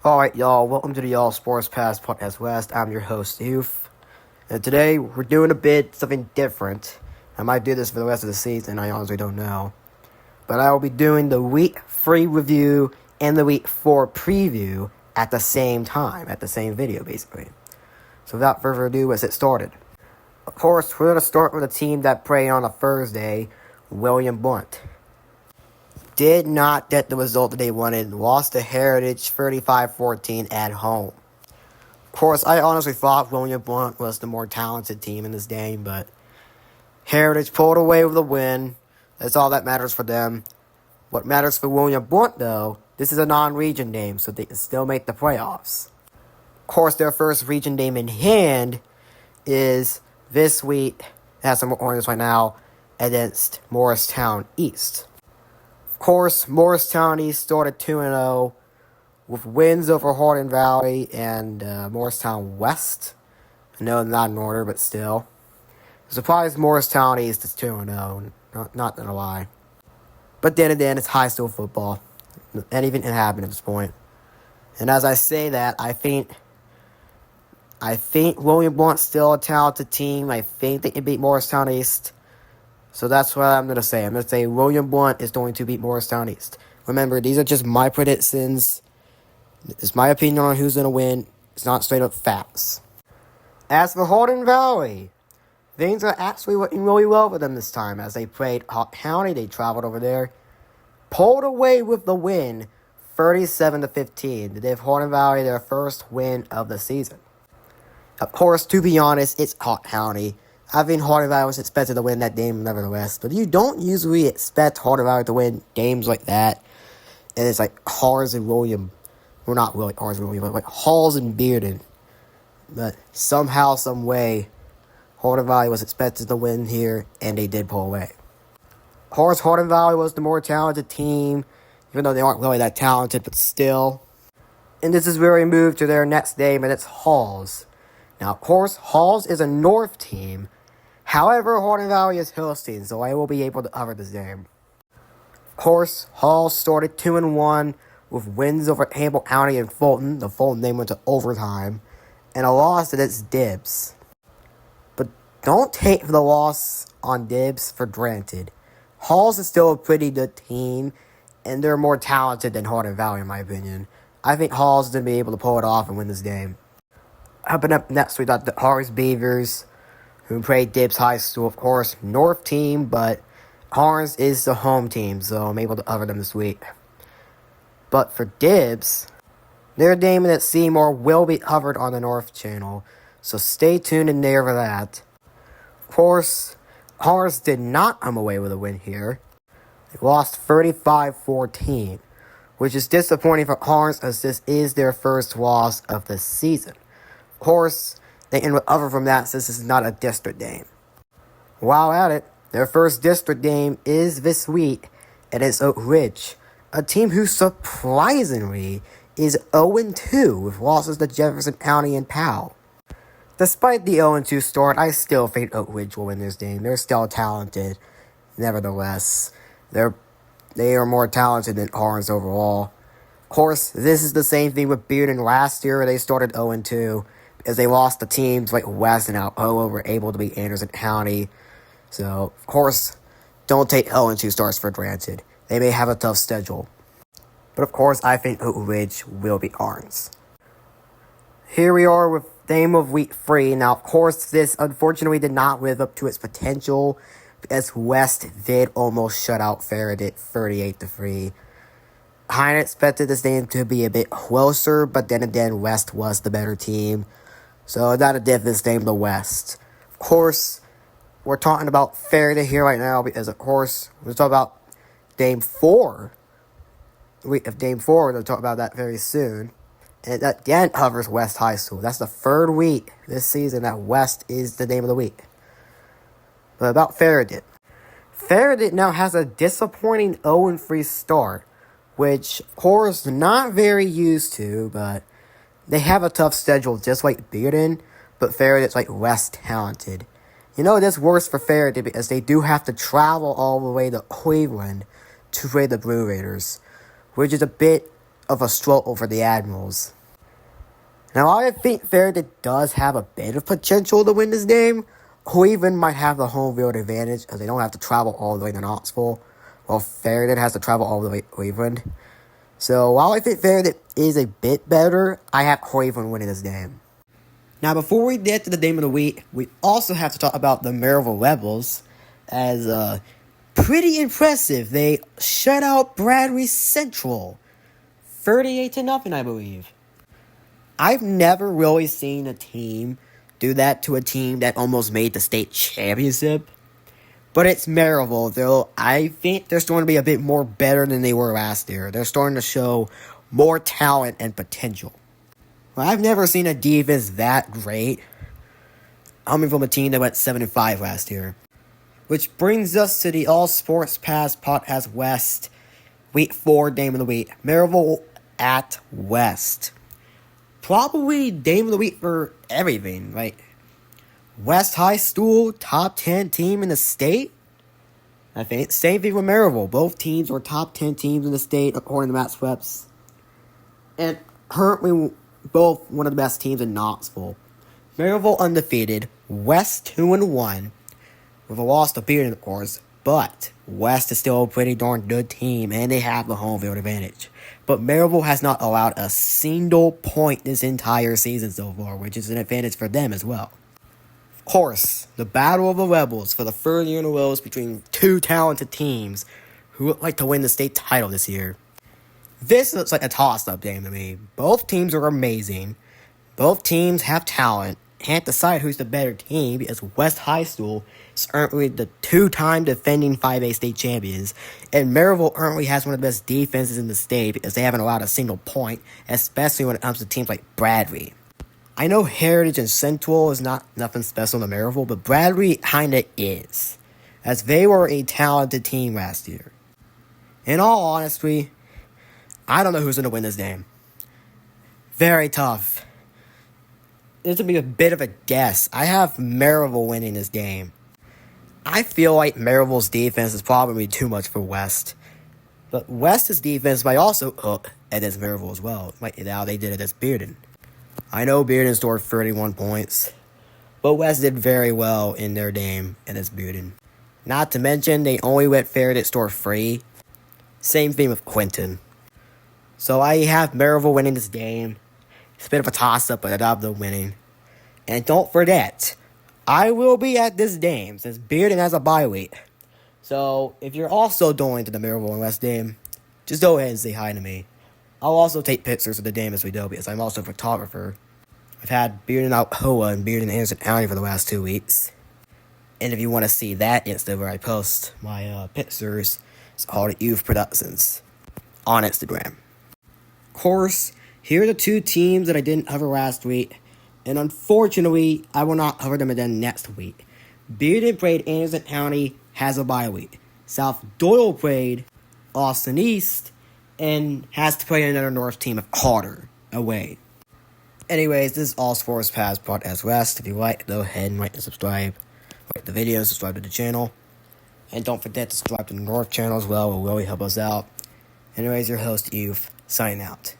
Alright, y'all, welcome to the Y'all Sports Pass Podcast West. I'm your host, Youth. And today, we're doing something different. I might do this for the rest of the season, I honestly don't know. But I will be doing the Week 3 review and the Week 4 preview at the same time, at the same video, basically. So without further ado, let's get started. Of course, we're going to start with a team that played on a Thursday, William Blount. Did not get the result that they wanted, lost to Heritage 35-14 at home. Of course, I honestly thought William Blount was the more talented team in this game, but Heritage pulled away with a win. That's all that matters for them. What matters for William Blount, though, this is a non-region game, so they can still make the playoffs. Of course, their first region game in hand is this week, has some orders right now, against Morristown East. Of course, Morristown East started 2-0 with wins over Hardin Valley and Morristown West. I know not in order, but still. I'm surprised Morristown East is 2-0, not gonna lie. But then again, it's high school football. Anything can happen at this point. And as I say that, I think William Blount's still a talented team. I think they can beat Morristown East. So that's what I'm going to say. I'm going to say William Blount is going to beat Morristown East. Remember, these are just my predictions. It's my opinion on who's going to win. It's not straight up facts. As for Hardin Valley, things are actually looking really well for them this time. As they played Hot County, they traveled over there. Pulled away with the win, 37-15. They gave Hardin Valley their first win of the season. Of course, to be honest, it's Hot County. I think Hardin Valley was expected to win that game nevertheless, but you don't usually expect Hardin Valley to win games like that. And it's like Halls and William, well, not really Halls and William, but like Halls and Bearden. But somehow, some way, Hardin Valley was expected to win here, and they did pull away. Of course, Hardin Valley was the more talented team, even though they aren't really that talented, but still. And this is where we move to their next game, and it's Halls. Now, of course, Halls is a North team. However, Hardin Valley is Hillstein, so I will be able to cover this game. Of course, Halls started 2-1 with wins over Hamble County and Fulton. The Fulton game went to overtime, and a loss against Dibs. But don't take the loss on Dibs for granted. Halls is still a pretty good team, and they're more talented than Hardin Valley, in my opinion. I think Halls is going to be able to pull it off and win this game. Up next, we got the Harris Beavers, who played Dibs High School, of course, North team, but Harris is the home team, so I'm able to cover them this week. But for Dibs, their game at Seymour will be covered on the North channel, so stay tuned in there for that. Of course, Harris did not come away with a win here. They lost 35-14, which is disappointing for Harris as this is their first loss of the season. Of course, they can recover from that since this is not a district game. While at it, their first district game is this week, and it's Oak Ridge, a team who surprisingly is 0-2 with losses to Jefferson County and Powell. Despite the 0-2 start, I still think Oak Ridge will win this game. They're still talented, nevertheless. They are more talented than Harris overall. Of course, this is the same thing with Bearden last year. They started 0-2. As they lost to teams like West and Alcoa were able to beat Anderson County. So, of course, don't take 0-2 starts for granted. They may have a tough schedule. But, of course, I think Oak Ridge will beat Arns. Here we are with game of Week 3. Now, of course, this unfortunately did not live up to its potential, as West did almost shut out Farragut 38-3. I expected this game to be a bit closer, but then again, West was the better team. So, not a difference game to West. Of course, we're talking about Farragut here right now because, of course, we're talking about Game 4. Week of Game 4, we'll talk about that very soon. And that again covers West High School. That's the third week this season that West is the name of the week. But about Farragut. Farragut now has a disappointing 0-3 start, which, of course, not very used to, but they have a tough schedule just like Bearden, but Farragut's like less talented. You know, it is worse for Farragut because they do have to travel all the way to Cleveland to play the Blue Raiders, which is a bit of a stroke over the Admirals. Now, I think Faraday does have a bit of potential to win this game. Cleveland might have the home field advantage as they don't have to travel all the way to Knoxville, while Faraday has to travel all the way to Cleveland. So, while I think Faraday is a bit better, I have Cleveland winning this game. Now, before we get to the game of the week, we also have to talk about the Maryville Rebels, as pretty impressive. They shut out Bradley Central, 38-0, I believe. I've never really seen a team do that to a team that almost made the state championship. But it's Maryville, though. I think they're starting to be a bit more better than they were last year. They're starting to show more talent and potential. Well, I've never seen a defense that great. Coming from a team that went 7-5 last year. Which brings us to the All Sports Pass Podcast West Week 4 Game of the Week. Maryville at West. Probably Game of the Week for everything, right? West High School, top 10 team in the state. I think same thing with Maryville. Both teams are top 10 teams in the state according to Matt Sweps. And currently both one of the best teams in Knoxville. Maryville undefeated, West 2-1, with a loss to Bearden, of course. But West is still a pretty darn good team, and they have the home field advantage. But Maryville has not allowed a single point this entire season so far, which is an advantage for them as well. Of course, the Battle of the Rebels for the third year in a row is between two talented teams who would like to win the state title this year. This looks like a toss-up game to me. Both teams are amazing. Both teams have talent. Can't decide who's the better team because West High School is currently the two-time defending 5A state champions, and Maryville currently has one of the best defenses in the state because they haven't allowed a single point, especially when it comes to teams like Bradley. I know Heritage and Central is not nothing special to Maryville, but Bradley kinda is, as they were a talented team last year. In all honesty, I don't know who's going to win this game. Very tough. This would be a bit of a guess. I have Maryville winning this game. I feel like Maryville's defense is probably too much for West. But West's defense might also hook against Maryville as well. Like how they did against Bearden. I know Bearden scored 31 points. But West did very well in their game against Bearden. Not to mention, they only let Faraday score 3. Same thing with Quinton. So I have Maryville winning this game. It's a bit of a toss-up, but I have them winning. And don't forget, I will be at this game since Bearden has a bye week. So if you're also going to the Maryville and West game, just go ahead and say hi to me. I'll also take pictures of the game as we go because I'm also a photographer. I've had Bearden Alcoa and Bearden Anderson County for the last 2 weeks. And if you want to see that Insta where I post my pictures, it's called Youth Productions on Instagram. Of course, here are the two teams that I didn't cover last week, and unfortunately, I will not cover them again next week. Bearden played Anderson County, has a bye week. South Doyle played Austin East, and has to play another North team of Carter away. Anyways, this is All Sports Pass Podcast West. If you like, go ahead and like and subscribe. Like the video, subscribe to the channel. And don't forget to subscribe to the North channel as well. It will really help us out. Anyways, your host, Youth, signing out.